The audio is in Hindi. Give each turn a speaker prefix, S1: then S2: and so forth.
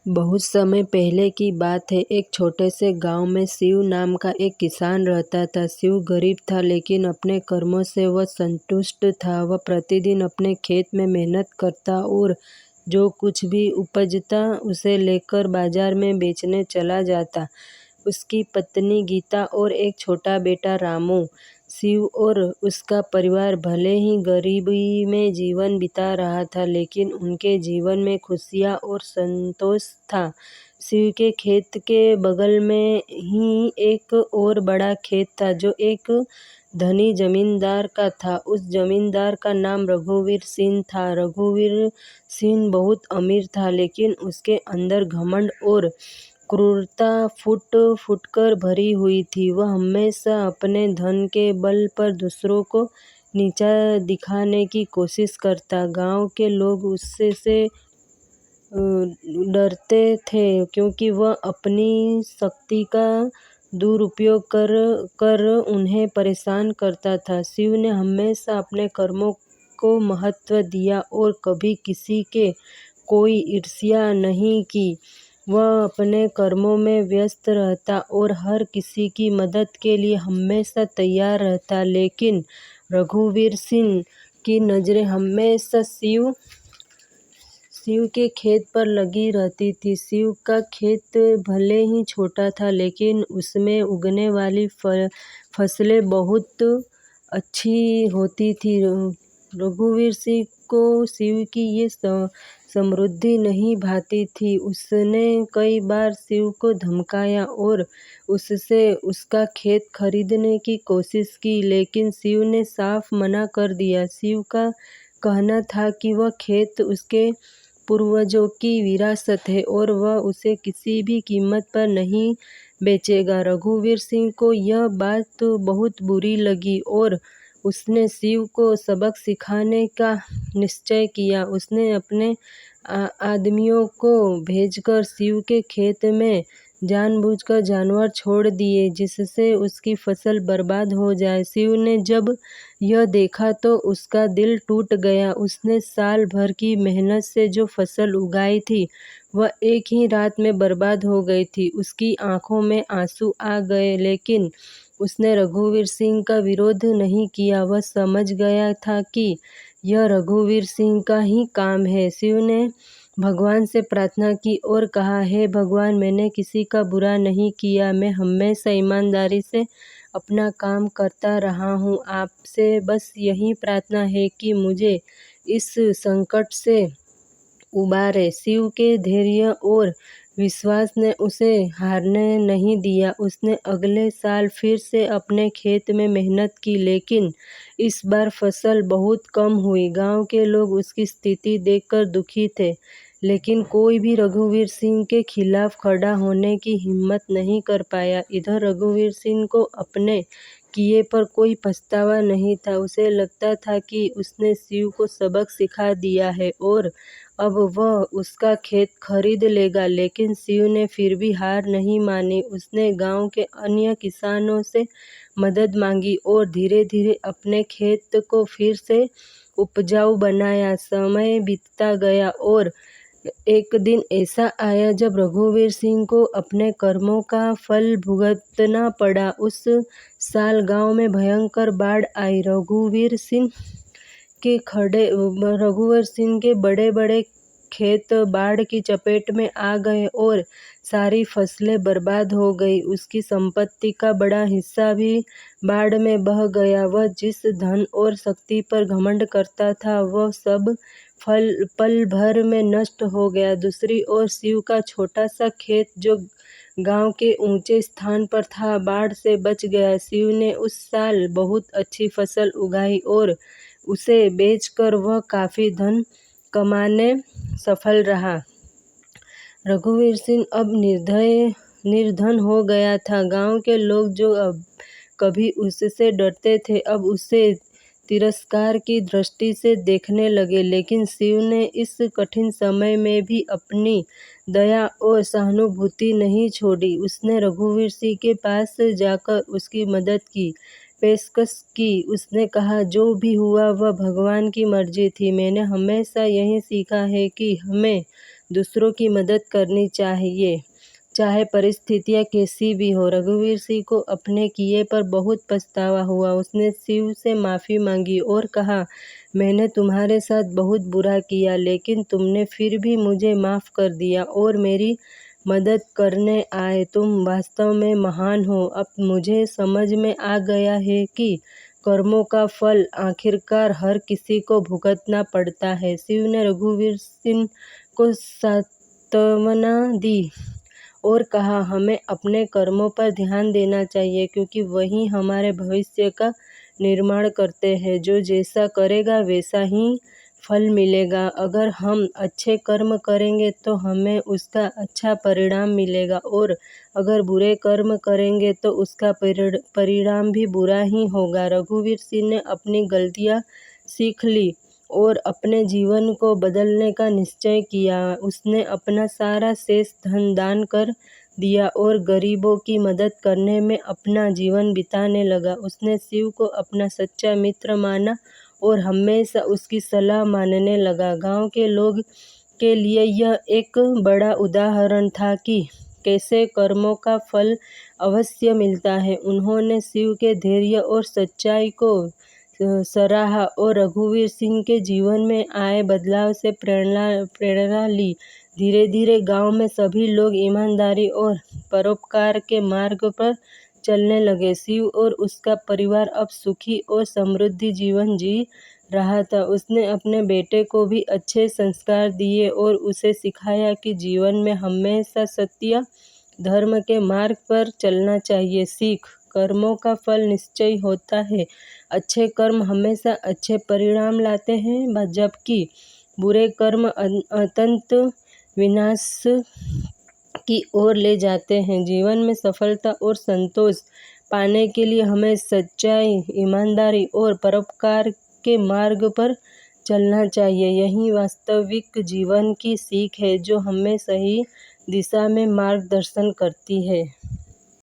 S1: बहुत समय पहले की बात है। एक छोटे से गांव में शिव नाम का एक किसान रहता था। शिव गरीब था, लेकिन अपने कर्मों से वह संतुष्ट था। वह प्रतिदिन अपने खेत में मेहनत करता और जो कुछ भी उपजता उसे लेकर बाजार में बेचने चला जाता। उसकी पत्नी गीता और एक छोटा बेटा रामू। शिव और उसका परिवार भले ही गरीबी में जीवन बिता रहा था, लेकिन उनके जीवन में खुशियाँ और संतोष था। शिव के खेत के बगल में ही एक और बड़ा खेत था, जो एक धनी जमींदार का था। उस जमींदार का नाम रघुवीर सिंह था। रघुवीर सिंह बहुत अमीर था, लेकिन उसके अंदर घमंड और क्रूरता फूट फूटकर भरी हुई थी। वह हमेशा अपने धन के बल पर दूसरों को नीचा दिखाने की कोशिश करता। गांव के लोग उससे डरते थे, क्योंकि वह अपनी शक्ति का दुरुपयोग कर उन्हें परेशान करता था। शिव ने हमेशा अपने कर्मों को महत्व दिया और कभी किसी के कोई ईर्ष्या नहीं की। वह अपने कर्मों में व्यस्त रहता और हर किसी की मदद के लिए हमेशा तैयार रहता। लेकिन रघुवीर सिंह की नज़रें हमेशा शिव के खेत पर लगी रहती थी। शिव का खेत भले ही छोटा था, लेकिन उसमें उगने वाली फसलें बहुत अच्छी होती थी। रघुवीर सिंह को शिव की ये समृद्धि नहीं भाती थी। उसने कई बार शिव को धमकाया और उससे उसका खेत खरीदने की कोशिश की, लेकिन शिव ने साफ मना कर दिया। शिव का कहना था कि वह खेत उसके पूर्वजों की विरासत है और वह उसे किसी भी कीमत पर नहीं बेचेगा। रघुवीर सिंह को यह बात बहुत बुरी लगी और उसने शिव को सबक सिखाने का निश्चय किया। उसने अपने आदमियों को भेजकर शिव के खेत में जानबूझकर जानवर छोड़ दिए, जिससे उसकी फसल बर्बाद हो जाए। शिव ने जब यह देखा तो उसका दिल टूट गया। उसने साल भर की मेहनत से जो फसल उगाई थी, वह एक ही रात में बर्बाद हो गई थी। उसकी आंखों में आंसू आ गए, लेकिन उसने रघुवीर सिंह का विरोध नहीं किया। वह समझ गया था कि यह रघुवीर सिंह का ही काम है। शिव ने भगवान से प्रार्थना की और कहा, हे भगवान, मैंने किसी का बुरा नहीं किया। मैं हमेशा ईमानदारी से अपना काम करता रहा हूँ। आपसे बस यही प्रार्थना है कि मुझे इस संकट से उबारे। शिव के धैर्य और विश्वास ने उसे हारने नहीं दिया। उसने अगले साल फिर से अपने खेत में मेहनत की, लेकिन इस बार फसल बहुत कम हुई। गांव के लोग उसकी स्थिति देखकर दुखी थे, लेकिन कोई भी रघुवीर सिंह के खिलाफ खड़ा होने की हिम्मत नहीं कर पाया। इधर रघुवीर सिंह को अपने किए पर कोई पछतावा नहीं था। उसे लगता था कि उसने शिव को सबक सिखा दिया है और अब वह उसका खेत खरीद लेगा। लेकिन शिव ने फिर भी हार नहीं मानी। उसने गांव के अन्य किसानों से मदद मांगी और धीरे धीरे अपने खेत को फिर से उपजाऊ बनाया। समय बीतता गया और एक दिन ऐसा आया जब रघुवीर सिंह को अपने कर्मों का फल भुगतना पड़ा। उस साल गांव में भयंकर बाढ़ आई। रघुवीर सिंह के बड़े बड़े खेत बाढ़ की चपेट में आ गए और सारी फसलें बर्बाद हो गई। उसकी संपत्ति का बड़ा हिस्सा भी बाढ़ में बह गया। वह जिस धन और शक्ति पर घमंड करता था, वह सब पल भर में नष्ट हो गया। दूसरी ओर शिव का छोटा सा खेत, जो गांव के ऊंचे स्थान पर था, बाढ़ से बच गया। शिव ने उस साल बहुत अच्छी फसल उगाई और उसे बेचकर वह काफी धन कमाने सफल रहा। रघुवीर सिंह अब निर्धन हो गया था। गांव के लोग जो अब कभी उससे डरते थे, अब उसे तिरस्कार की दृष्टि से देखने लगे। लेकिन शिव ने इस कठिन समय में भी अपनी दया और सहानुभूति नहीं छोड़ी। उसने रघुवीर सिंह के पास जाकर उसकी मदद की पेशकश की। उसने कहा, जो भी हुआ वह भगवान की मर्जी थी। मैंने हमेशा यही सीखा है कि हमें दूसरों की मदद करनी चाहिए, चाहे परिस्थितियाँ कैसी भी हो। रघुवीर सिंह को अपने किए पर बहुत पछतावा हुआ। उसने शिव से माफ़ी मांगी और कहा, मैंने तुम्हारे साथ बहुत बुरा किया, लेकिन तुमने फिर भी मुझे माफ़ कर दिया और मेरी मदद करने आए। तुम वास्तव में महान हो। अब मुझे समझ में आ गया है कि कर्मों का फल आखिरकार हर किसी को भुगतना पड़ता है। शिव ने रघुवीर सिंह को सांत्वना दी और कहा, हमें अपने कर्मों पर ध्यान देना चाहिए, क्योंकि वही हमारे भविष्य का निर्माण करते हैं। जो जैसा करेगा वैसा ही फल मिलेगा। अगर हम अच्छे कर्म करेंगे तो हमें उसका अच्छा परिणाम मिलेगा, और अगर बुरे कर्म करेंगे तो उसका परिणाम भी बुरा ही होगा। रघुवीर सिंह ने अपनी गलतियाँ सीख ली और अपने जीवन को बदलने का निश्चय किया। उसने अपना सारा शेष धन दान कर दिया और गरीबों की मदद करने में अपना जीवन बिताने लगा। उसने शिव को अपना सच्चा मित्र माना और हमेशा उसकी सलाह मानने लगा। गांव के लोग के लिए यह एक बड़ा उदाहरण था कि कैसे कर्मों का फल अवश्य मिलता है। उन्होंने शिव के धैर्य और सच्चाई को सराहा और रघुवीर सिंह के जीवन में आए बदलाव से प्रेरणा ली। धीरे धीरे गांव में सभी लोग ईमानदारी और परोपकार के मार्ग पर चलने लगे। शिव और उसका परिवार अब सुखी और समृद्धि जीवन जी रहा था। उसने अपने बेटे को भी अच्छे संस्कार दिए और उसे सिखाया कि जीवन में हमेशा सत्य धर्म के मार्ग पर चलना चाहिए। सीख, कर्मों का फल निश्चय होता है। अच्छे कर्म हमेशा अच्छे परिणाम लाते हैं, जबकि बुरे कर्म अत्यंत विनाश की ओर ले जाते हैं। जीवन में सफलता और संतोष पाने के लिए हमें सच्चाई, ईमानदारी और परोपकार के मार्ग पर चलना चाहिए। यही वास्तविक जीवन की सीख है जो हमें सही दिशा में मार्गदर्शन करती है।